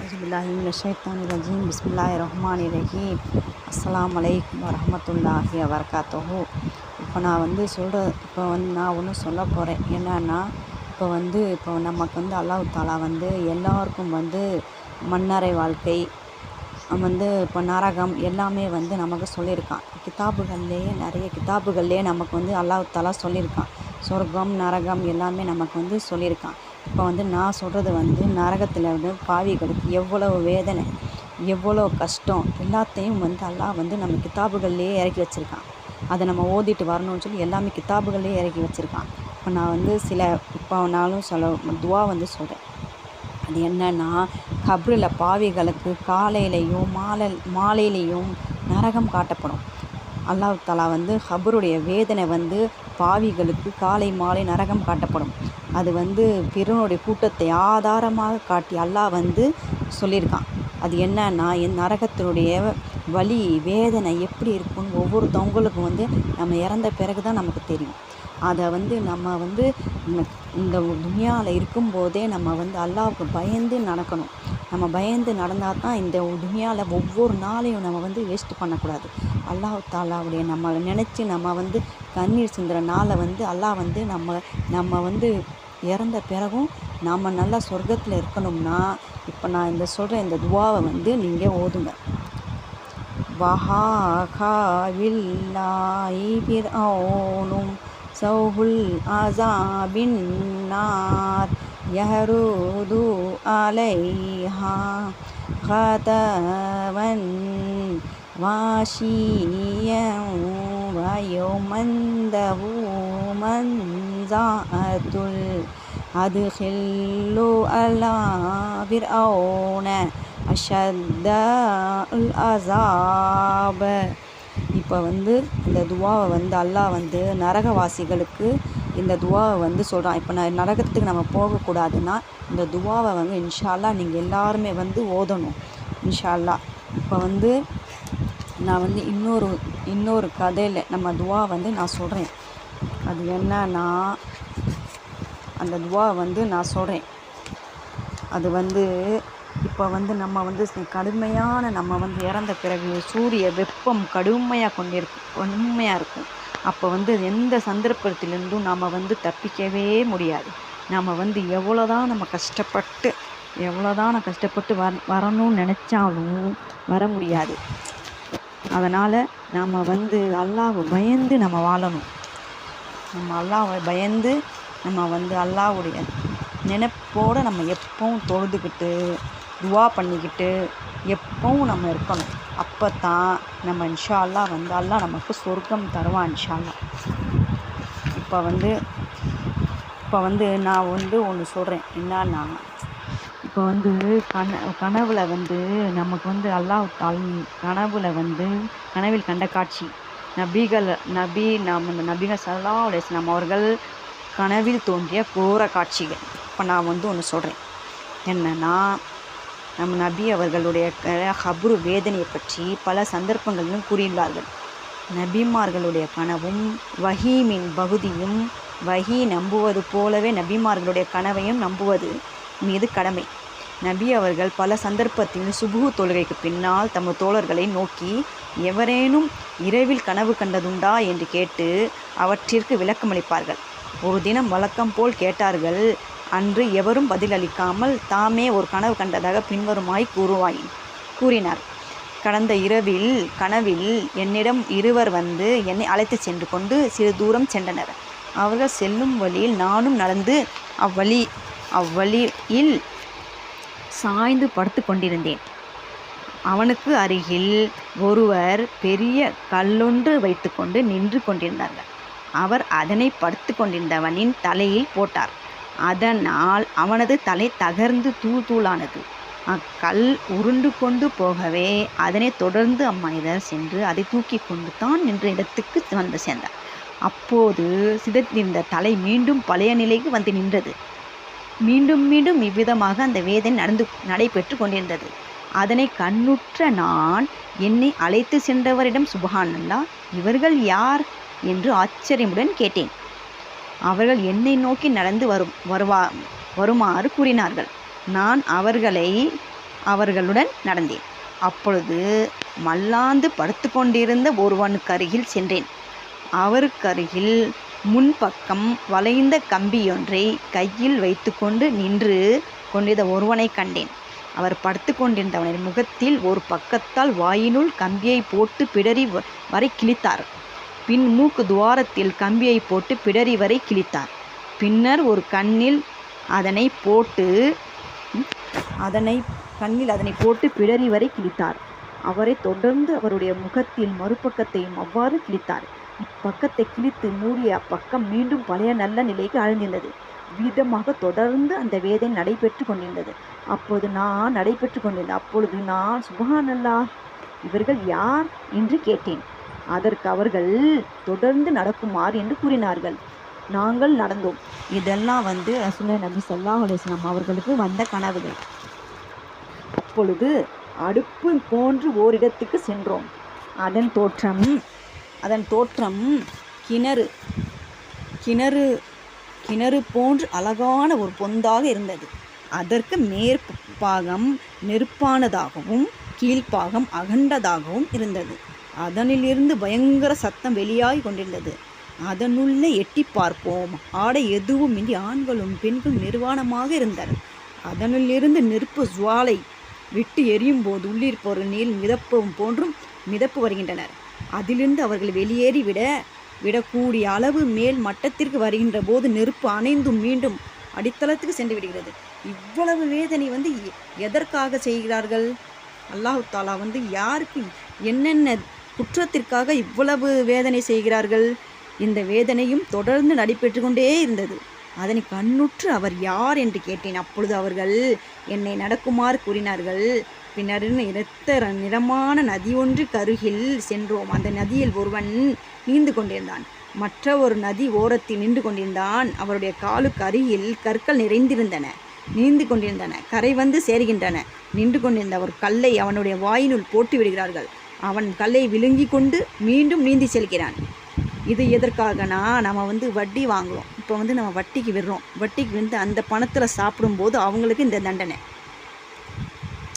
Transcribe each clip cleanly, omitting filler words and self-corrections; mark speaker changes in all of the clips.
Speaker 1: அவுஸுபில்லாஹிமினஷ்ஷைத்தானிர்ரஜீம் பிஸ்மில்லாஹிர்ரஹ்மானிர்ரஹீம். அஸ்ஸலாமு அலைக்கும் வரஹ்மத்துல்லாஹி வபரகாத்துஹு. இப்போ நான் ஒன்று சொல்ல போகிறேன். என்னன்னா இப்போ நமக்கு அல்லாஹ் தாலா எல்லாருக்கும் மன்னரை வாழ்க்கை இப்போ நரகம் எல்லாமே நமக்கு சொல்லியிருக்கான். நிறைய கிதாபுகள்லேயே நமக்கு அல்லாஹ் தாலா சொல்லியிருக்கான். சொர்க்கம் நரகம் எல்லாமே நமக்கு சொல்லியிருக்கான். இப்போ நான் சொல்கிறது நரகத்தில் பாவிகளுக்கு எவ்வளோ வேதனை, எவ்வளோ கஷ்டம் எல்லாத்தையும் அல்லாஹ் நம்ம கிதாபுகள்லேயே இறக்கி வச்சுருக்கான். அதை நம்ம ஓதிட்டு வரணும்னு சொல்லி எல்லாமே கிதாபுகள்லேயே இறக்கி வச்சுருக்கான். இப்போ நான் நானும் துவா சொல்கிறேன். அது என்னன்னா, கப்ரில் பாவிகளுக்கு காலையிலையும் மாலையிலையும் நரகம் காட்டப்படும். அல்லாஹ் தஆலா கபருடைய வேதனை பாவிகளுக்கு காலை மாலை நரகம் காட்டப்படும். அது பிறனுடைய கூட்டத்தை ஆதாரமாக காட்டி அல்லாஹ் சொல்லியிருக்கான். அது என்னன்னா, என் நரகத்தினுடைய வலி வேதனை எப்படி இருக்குன்னு ஒவ்வொருத்தவங்களுக்கும் நம்ம இறந்த பிறகு தான் நமக்கு தெரியும். அதை நம்ம இந்த துனியாவில் இருக்கும்போதே நம்ம அல்லாஹ்வுக்கு பயந்து நடக்கணும். நம்ம பயந்து நடந்தால் தான் இந்த துனியாவில் ஒவ்வொரு நாளையும் நம்ம வேஸ்ட் பண்ணக்கூடாது. அல்லாஹ் தாலாவுடைய நம்ம நினச்சி நம்ம கண்ணீர் சிந்துற நாளை அல்லாஹ் நம்ம இறந்த பிறகும் நம்ம நல்லா சொர்க்கத்தில் இருக்கணும்னா, இப்போ நான் சொல்கிற இந்த துவாவை நீங்கள் ஓதுங்க. வஹாகாவில்லாஹி ஃபிர்அவுனும் சௌஹுல் அஸாபின் நார் யஹ்ருது அலைஹா கதவன் வாஷியன் வயௌமந்தஹு மன்ஸாஅத்துல் அதுஹில்லு அலா ஃபிர்அவுன அஷத்தல் அஸாப. இப்போ இந்த துவாவை அல்லாஹ் நரகவாசிகளுக்கு இந்த துவாவை சொல்கிறான். இப்போ நரகத்துக்கு நம்ம போகக்கூடாதுன்னா இந்த துவாவை இன்ஷா அல்லாஹ் நீங்கள் எல்லாருமே ஓதணும் இன்ஷா அல்லாஹ். இப்போ நான் இன்னொரு கதையில் நம்ம துவா நான் சொல்கிறேன். அது என்னன்னா, அந்த துவா நான் சொல்கிறேன். அது இப்போ நம்ம கடுமையான நம்ம இறந்த பிறகு சூரிய வெப்பம் கடுமையாக இருக்கும். அப்போ எந்த சந்தர்ப்பத்திலிருந்தும் நாம் தப்பிக்கவே முடியாது. நம்ம எவ்வளோதான் நம்ம கஷ்டப்பட்டு வரணும்னு நினச்சாலும் வர முடியாது. அதனால் நாம் அல்லாஹ்வை பயந்து நம்ம வாழணும். நம்ம அல்லாஹ்வை பயந்து நம்ம அல்லாஹ்வுடைய நினைப்போடு நம்ம எப்பவும் தொழுதுக்கிட்டு துவா பண்ணிக்கிட்டு எப்பவும் நம்ம இருக்கணும். அப்போ தான் நம்ம இன்ஷா அல்லாஹ் அல்லாஹ் நமக்கு சொர்க்கம் தருவான் இன்ஷா அல்லாஹ். இப்போ நான் ஒன்று சொல்கிறேன். என்னன்னா, இப்போ கனவுல நமக்கு அல்லாஹ் கனவில் கண்ட காட்சி நபிகள் ஸல்லல்லாஹு அலைஹி வஸல்லம் அவர்கள் கனவில் தோன்றிய கோர காட்சிகள். இப்போ நான் ஒன்று சொல்கிறேன். என்னன்னா, நம்ம நபி அவர்களுடைய கபரு வேதனையை பற்றி பல சந்தர்ப்பங்களிலும் கூறியுள்ளார்கள். நபிமார்களுடைய கனவும் வஹீமின் பகுதியும் வஹி நம்புவது போலவே நபிமார்களுடைய கனவையும் நம்புவது மீது கடமை. நபி அவர்கள் பல சந்தர்ப்பத்தில் சுபுஹ் தொழுகைக்கு பின்னால் தமது தோழர்களை நோக்கி எவரேனும் இரவில் கனவு கண்டதுண்டா என்று கேட்டு அவற்றிற்கு விளக்கமளிப்பார்கள். ஒரு தினம் வழக்கம் போல் கேட்டார்கள். அன்று எவரும் பதிலளிக்காமல் தாமே ஒரு கனவு கண்டதாக பின்வருமாய் கூறினார். கடந்த கனவில் என்னிடம் இருவர் என்னை அழைத்து சென்று கொண்டு சிறு தூரம் சென்றனர். அவர்கள் செல்லும் வழியில் நானும் நடந்து அவ்வழியில் சாய்ந்து படுத்து கொண்டிருந்தேன். அவனுக்கு அருகில் ஒருவர் பெரிய கல்லொன்று வைத்துக்கொண்டு நின்று கொண்டிருந்தார்கள். அவர் அதனை படுத்து கொண்டிருந்தவனின் தலையில் போட்டார். அதனால் அவனது தலை தகர்ந்து தூளானது. அக்கல் உருண்டு கொண்டு போகவே அதனை தொடர்ந்து அம்மனிதர் சென்று அதை தூக்கி கொண்டு தான் நின்ற இடத்துக்கு சேர்ந்தார். அப்போது சிதைந்திருந்த தலை மீண்டும் பழைய நிலைக்கு நின்றது. மீண்டும் இவ்விதமாக அந்த வேதனை நடைபெற்று கொண்டிருந்தது. அதனை கண்ணுற்ற நான் என்னை அழைத்து சென்றவரிடம் சுப்ஹானல்லாஹ், இவர்கள் யார் என்று ஆச்சரியமுடன் கேட்டேன். அவர்கள் என்னை நோக்கி நடந்து வருமாறு கூறினார்கள். நான் அவர்களை அவர்களுடன் நடந்தேன். அப்பொழுது மல்லாந்து படுத்து கொண்டிருந்த ஒருவனுக்கருகில் சென்றேன். அவருக்கருகில் முன்பக்கம் வளைந்த கம்பியொன்றை கையில் வைத்து கொண்டு நின்று கொண்டிருந்த ஒருவனை கண்டேன். அவர் படுத்து கொண்டிருந்தவனின் முகத்தில் ஒரு பக்கத்தால் வாயினுள் கம்பியை போட்டு பிடரி வரை கிழித்தார். பின் மூக்கு துவாரத்தில் கம்பியை போட்டு பிடரி வரை கிழித்தார். பின்னர் ஒரு கண்ணில் அதனை போட்டு பிடரி வரை கிழித்தார். அவரை தொடர்ந்து அவருடைய முகத்தில் மறுபக்கத்தையும் அவ்வாறு கிழித்தார். இப்பக்கத்தை கிழித்து மூடிய அப்பக்கம் மீண்டும் பழைய நல்ல நிலைக்கு அழிந்திருந்தது. விதமாக தொடர்ந்து அந்த வேதனை நடைபெற்று கொண்டிருந்தது. அப்பொழுது நான் சுப்ஹானல்லாஹ், இவர்கள் யார் என்று கேட்டேன். அதற்கு அவர்கள் தொடர்ந்து நடக்குமாறு என்று கூறினார்கள். நாங்கள் நடந்தோம். இதெல்லாம் ரசூலுல்லாஹி நபி ஸல்லல்லாஹு அலைஹி வஸல்லம் அவர்களுக்கு வந்த கனவுகள். அப்பொழுது அடுப்பு போன்று ஓரிடத்துக்கு சென்றோம். அதன் தோற்றம் கிணறு போன்று அழகான ஒரு பொந்தாக இருந்தது. அதற்கு மேற்பாகம் நெருப்பானதாகவும் கீழ்ப்பாகம் அகண்டதாகவும் இருந்தது. அதனிலிருந்து பயங்கர சத்தம் வெளியாகி கொண்டிருந்தது. அதனுள்ளே எட்டி பார்ப்போம், ஆடை எதுவுமின்றி ஆண்களும் பெண்களும் நிர்வாணமாக இருந்தனர். அதனிலிருந்து நெருப்பு ஜுவாலை விட்டு எரியும் போது உள்ளிருப்பவர்கள் நீர் மிதப்பவும் போன்றும் மிதப்பு வருகின்றனர். அதிலிருந்து அவர்கள் வெளியேறி விடக்கூடிய அளவு மேல் மட்டத்திற்கு வருகின்ற போது நெருப்பு அணைந்தும் மீண்டும் அடித்தளத்துக்கு சென்று விடுகிறது. இவ்வளவு வேதனை எதற்காக செய்கிறார்கள்? அல்லாஹ் தாலா யாருக்கு என்னென்ன குற்றத்திற்காக இவ்வளவு வேதனை செய்கிறார்கள்? இந்த வேதனையும் தொடர்ந்து நடைபெற்று கொண்டே இருந்தது. அதனை கண்ணுற்று அவர் யார் என்று கேட்டேன். அப்பொழுது அவர்கள் என்னை நடக்குமாறு கூறினார்கள். பின்னர் இரத்த நிறமான நதி ஒன்றுக்கு அருகில் சென்றோம். அந்த நதியில் ஒருவன் நீந்து கொண்டிருந்தான். மற்ற ஒரு நதி ஓரத்தில் நின்று கொண்டிருந்தான். அவருடைய காலுக்கு அருகில் கற்கள் நிறைந்திருந்தன. நீந்து கொண்டிருந்தன. கரை சேர்கின்றன. நின்று கொண்டிருந்த ஒரு கல்லை அவனுடைய வாயினுள் போட்டு விடுகிறார்கள். அவன் கல்லை விழுங்கி கொண்டு மீண்டும் நீந்தி செல்கிறான். இது எதற்காகனா, நம்ம வட்டி வாங்குகிறோம். இப்போ நம்ம வட்டிக்கு விடுறோம். வட்டிக்கு அந்த பணத்தில் சாப்பிடும்போது அவங்களுக்கு இந்த தண்டனை.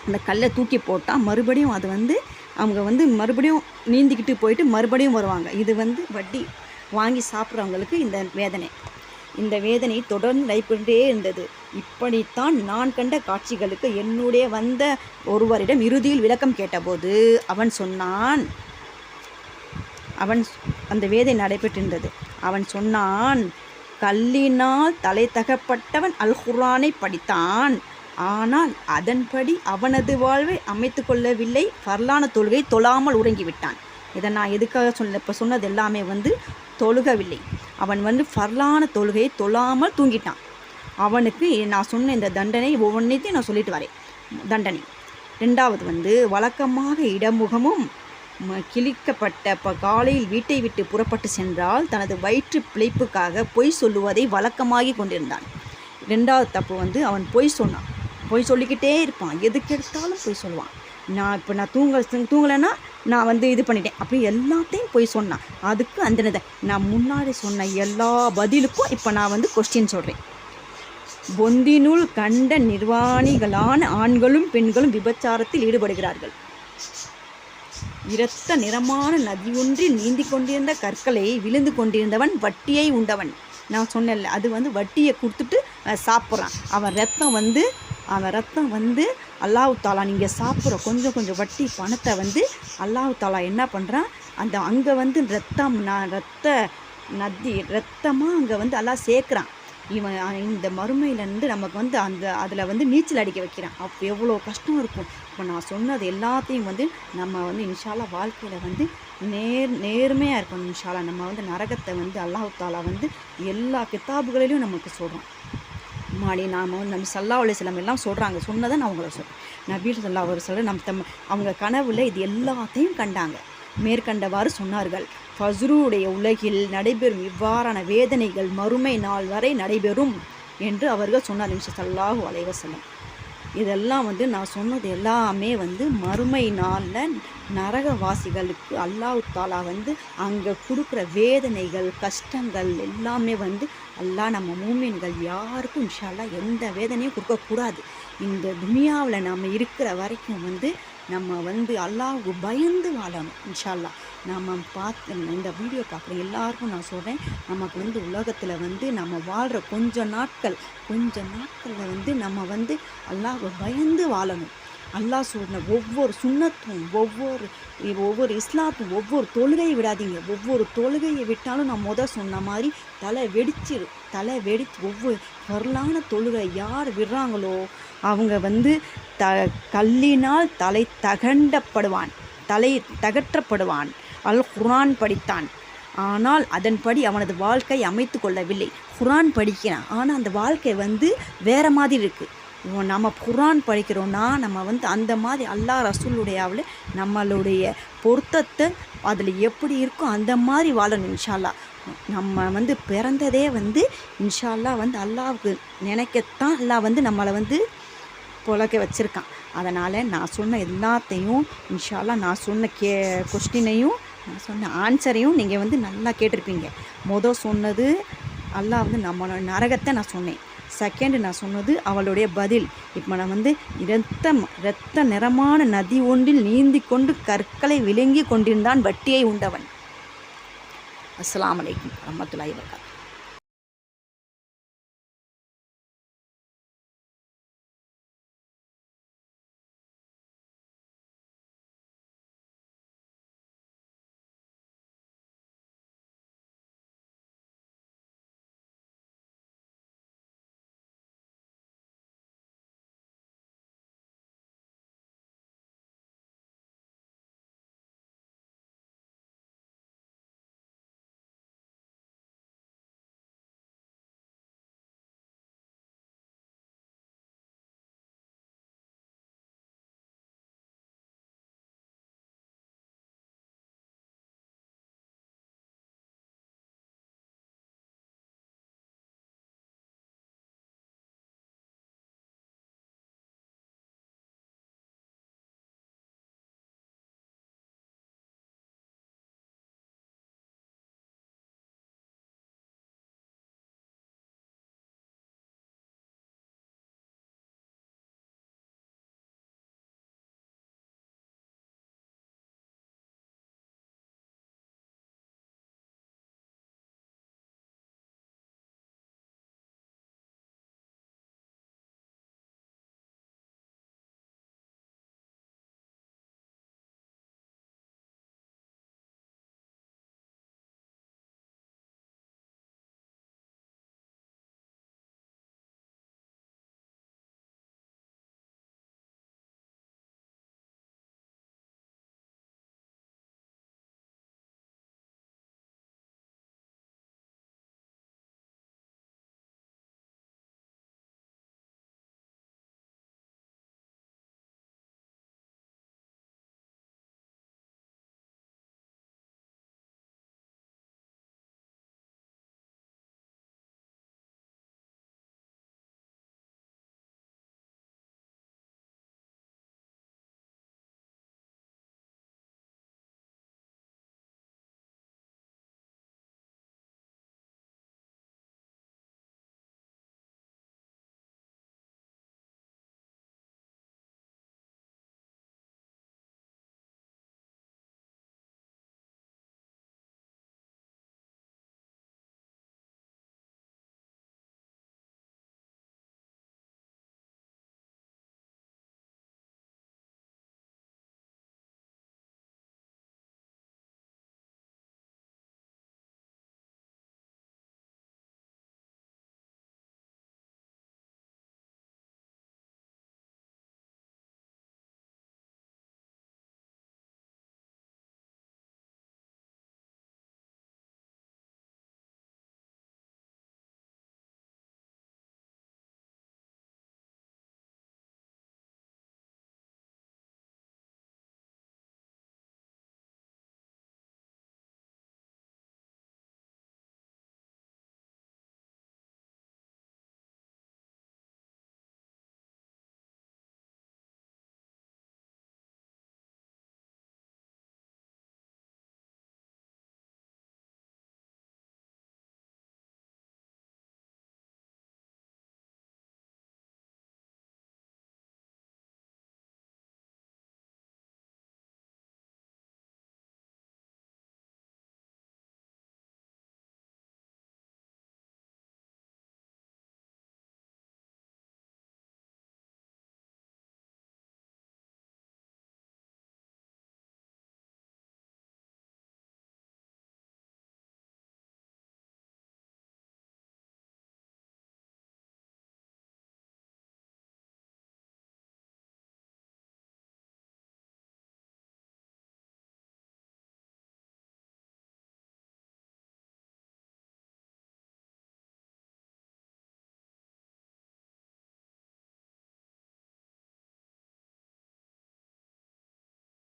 Speaker 1: அந்த கல்லை தூக்கி போட்டால் மறுபடியும் அது அவங்க மறுபடியும் நீந்திக்கிட்டு போயிட்டு மறுபடியும் வருவாங்க. இது வட்டி வாங்கி சாப்பிட்றவங்களுக்கு இந்த வேதனை. இந்த வேதனை தொடர்ந்து நடைபெற்றே இருந்தது. இப்படித்தான் நான் கண்ட காட்சிகளுக்கு என்னுடைய வந்த ஒருவரிடம் இறுதியில் விளக்கம் கேட்டபோது அந்த வேதனை நடைபெற்றிருந்தது. அவன் சொன்னான், கல்லினால் தலை தகப்பட்டவன் அல் குர்ஆனை படித்தான். ஆனால் அதன்படி அவனது வாழ்வை அமைத்து கொள்ளவில்லை. ஃபர்லான தொழுகை தொழாமல் உறங்கிவிட்டான். இதை நான் எதுக்காக இப்போ சொன்னது எல்லாமே தொழுகவில்லை. அவன் ஃபர்லான தொழுகையை தொழாமல் தூங்கிட்டான். அவனுக்கு நான் சொன்ன இந்த தண்டனை ஒவ்வொன்றையும் நான் சொல்லிட்டு வரேன். தண்டனை ரெண்டாவது வழக்கமாக இடமுகமும் கிழிக்கப்பட்ட காலையில் வீட்டை விட்டு புறப்பட்டு சென்றால் தனது வயிற்று பிழைப்புக்காக பொய் சொல்லுவதை வழக்கமாகி கொண்டிருந்தான். ரெண்டாவது தப்பு அவன் பொய் சொன்னான். பொய் சொல்லிக்கிட்டே இருப்பான். எதுக்கெடுத்தாலும் பொய் சொல்லுவான். நான் தூங்கலைன்னா நான் இது பண்ணிட்டேன் அப்படி எல்லாத்தையும் பொய் சொன்னான். அதுக்கு நான் முன்னாடி சொன்ன எல்லா பதிலுக்கும் இப்போ நான் கொஸ்டின் சொல்கிறேன். பொந்தினுள் கண்ட நிர்வாணிகளான ஆண்களும் பெண்களும் விபச்சாரத்தில் ஈடுபடுகிறார்கள். இரத்த நிறமான நதி ஒன்றில் நீந்தி கொண்டிருந்த கற்களை விழுந்து கொண்டிருந்தவன் வட்டியை உண்டவன். நான் சொன்னேன்ல, அது வட்டியை கொடுத்துட்டு சாப்பிட்றான். அவன் ரத்தம் அல்லாஹ் தாலா நீங்கள் சாப்பிட்ற கொஞ்சம் வட்டி பணத்தை அல்லாஹ் தாலா என்ன பண்ணுறான், அந்த அங்கே ரத்தமாக அங்கே அல்லாஹ் சேர்க்குறான். இவன் இந்த மறுமையிலேருந்து நமக்கு அதில் நீச்சல் அடிக்க வைக்கிறான். அப்போ எவ்வளோ கஷ்டம் இருக்கும். இப்போ நான் சொன்னது எல்லாத்தையும் நம்ம இன்ஷால்லா வாழ்க்கையில் நேர்மையாக இருக்கணும். இன்ஷால்லா நம்ம நரகத்தை அல்லாஹ் தாலா எல்லா கிதாபுகளிலும் நமக்கு சொல்கிறோம். மாடி நாம் நபி ஸல்லல்லாஹு அலைஹி வஸல்லம் எல்லாம் சொல்கிறாங்க. சொன்னதை நான் உங்களை சொல்கிறேன். நபி ஸல்லல்லாஹு அலைஹி வஸல்லம் அவங்க கனவுல இது எல்லாத்தையும் கண்டாங்க. மேற்கண்டவாறு சொன்னார்கள், ஃபஜ்ருடைய உலகில் நடைபெறும் இவ்வாறான வேதனைகள் மறுமை நாள் வரை நடைபெறும் என்று அவர்கள் சொன்னார். ஸல்லல்லாஹு அலைஹி வஸல்லம். இதெல்லாம் வந்து நான் சொன்னது எல்லாமே வந்து மறுமை நாளில் நரகவாசிகளுக்கு அல்லாஹ் தாலா வந்து அங்கே கொடுக்குற வேதனைகள் கஷ்டங்கள் எல்லாமே வந்து அல்லாஹ் நம்ம மூமின்கள் யாருக்கும் இன்ஷா அல்லாஹ் எந்த வேதனையும் கொடுக்கக்கூடாது. இந்த துனியாவில் நம்ம இருக்கிற வரைக்கும் வந்து நம்ம வந்து அல்லாஹ்வுக்கு பயந்து வாழணும் இன்ஷா அல்லாஹ். நம்ம இந்த வீடியோ பார்க்குற எல்லாருக்கும் நான் சொல்கிறேன், நமக்கு வந்து உலகத்தில் வந்து நம்ம வாழ்கிற கொஞ்ச நாட்களில் வந்து நம்ம வந்து அல்லாஹ்வை பயந்து வாழணும். அல்லாஹ் சொன்ன ஒவ்வொரு சுன்னத்தும் ஒவ்வொரு இஸ்லாத்தும் ஒவ்வொரு தொழுகையை விடாதீங்க. ஒவ்வொரு தொழுகையை விட்டாலும் நான் சொன்ன மாதிரி தலை வெடிச்சு ஒவ்வொரு பொருளான தொழுகை யார் விடுறாங்களோ அவங்க வந்து கல்லினால் தலை தகற்றப்படுவான். அல் குர்ஆன் படித்தான், ஆனால் அதன்படி அவனது வாழ்க்கை அமைத்து கொள்ளவில்லை. குர்ஆன் படிக்கிறான், ஆனால் அந்த வாழ்க்கை வந்து வேறு மாதிரி இருக்குது. நம்ம குர்ஆன் படிக்கிறோன்னா நம்ம வந்து அந்த மாதிரி அல்லாஹ் ரசூலுடையாவில் நம்மளுடைய பொருத்தத்தை அதில் எப்படி இருக்கோ அந்த மாதிரி வாழணும் இன்ஷா அல்லாஹ். நம்ம வந்து பிறந்ததே வந்து இன்ஷா அல்லாஹ் வந்து அல்லாஹ்வுக்கு நினைக்கத்தான் அல்லாஹ் வந்து நம்மளை வந்து பொழக்க வச்சுருக்கான். அதனால் நான் சொன்ன எல்லாத்தையும் இன்ஷா அல்லாஹ் நான் சொன்ன கொஸ்டினையும் நான் சொன்ன ஆன்சரையும் நீங்கள் வந்து நல்லா கேட்டிருப்பீங்க. சொன்னது அல்லாஹ் வந்து நம்மளோட நரகத்தை நான் சொன்னேன். செகண்டு நான் சொன்னது அவளுடைய பதில். இப்போ நான் வந்து இரத்த நிறமான நதி ஒன்றில் நீந்தி கொண்டு கற்களை விழுங்கி கொண்டிருந்தான் வட்டியை உண்டவன். அஸ்ஸலாமு அலைக்கும் வரஹ்மத்துல்லாஹி வபரகாத்துஹு.